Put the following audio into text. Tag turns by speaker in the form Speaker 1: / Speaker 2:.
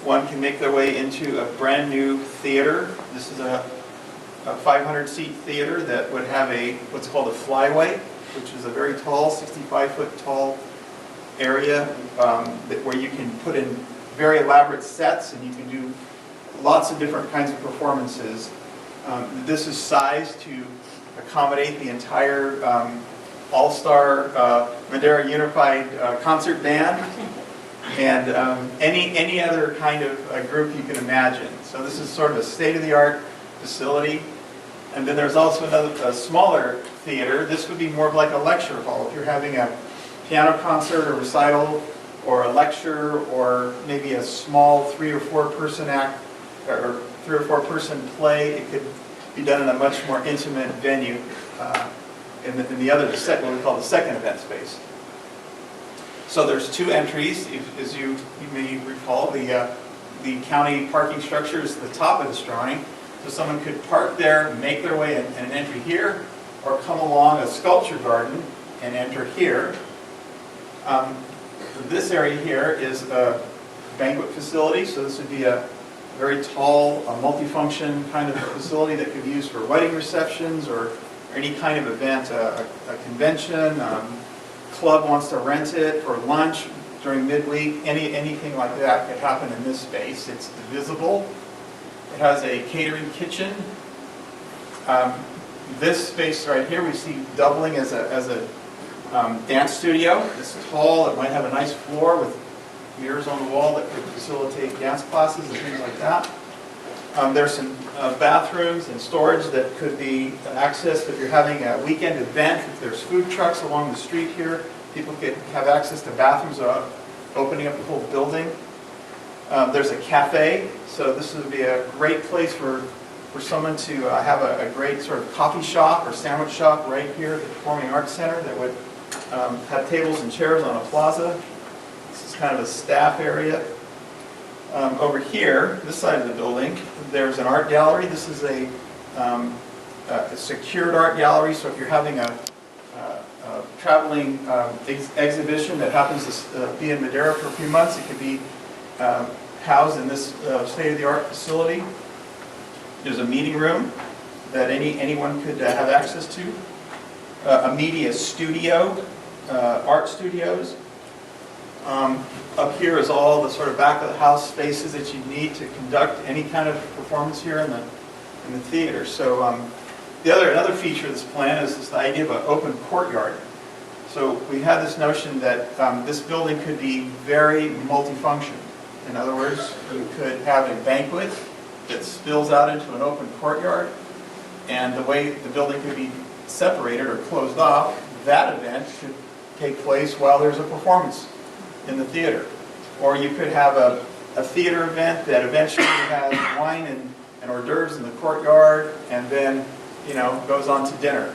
Speaker 1: one can make their way into a brand new theater. This is a 500-seat theater that would have what's called a flyway, which is a very tall, 65-foot tall area where you can put in very elaborate sets and you can do lots of different kinds of performances. This is sized to accommodate the entire all-star Madera Unified Concert Band and any other kind of group you can imagine. So this is sort of a state-of-the-art facility. And then there's also a smaller theater. This would be more of like a lecture hall. If you're having a piano concert or recital or a lecture or maybe a small 3 or 4 person act or 3 or 4 person play, it could be done in a much more intimate venue in the other, what we call the second event space. So there's 2 entries. As you may recall, the county parking structure is the top of this drawing. So someone could park there, make their way in an entry here, or come along a sculpture garden and enter here. This area here is a banquet facility, so this would be a very tall, multifunction kind of facility that could be used for wedding receptions or any kind of event, a convention, club wants to rent it for lunch during midweek, anything like that could happen in this space. It's divisible. It has a catering kitchen. This space right here we see doubling as a dance studio. It's tall. It might have a nice floor with mirrors on the wall that could facilitate dance classes and things like that. There's some bathrooms and storage that could be accessed if you're having a weekend event. If there's food trucks along the street here, people could have access to bathrooms opening up the whole building. There's a cafe, so this would be a great place for someone to have a great sort of coffee shop or sandwich shop right here at the Performing Arts Center that would have tables and chairs on a plaza. This is kind of a staff area. Over here, this side of the building, there's an art gallery. This is a secured art gallery, so if you're having a traveling exhibition that happens to be in Madera for a few months, it could be housed in this state-of-the-art facility. There's a meeting room that anyone could have access to. A media studio, art studios. Up here is all the sort of back of the house spaces that you need to conduct any kind of performance here in the theater. So another feature of this plan is this idea of an open courtyard. So we had this notion that this building could be very multifunction. In other words, you could have a banquet that spills out into an open courtyard, and the way the building could be separated or closed off, that event could take place while there's a performance in the theater. Or you could have a theater event that eventually has wine and hors d'oeuvres in the courtyard and then goes on to dinner.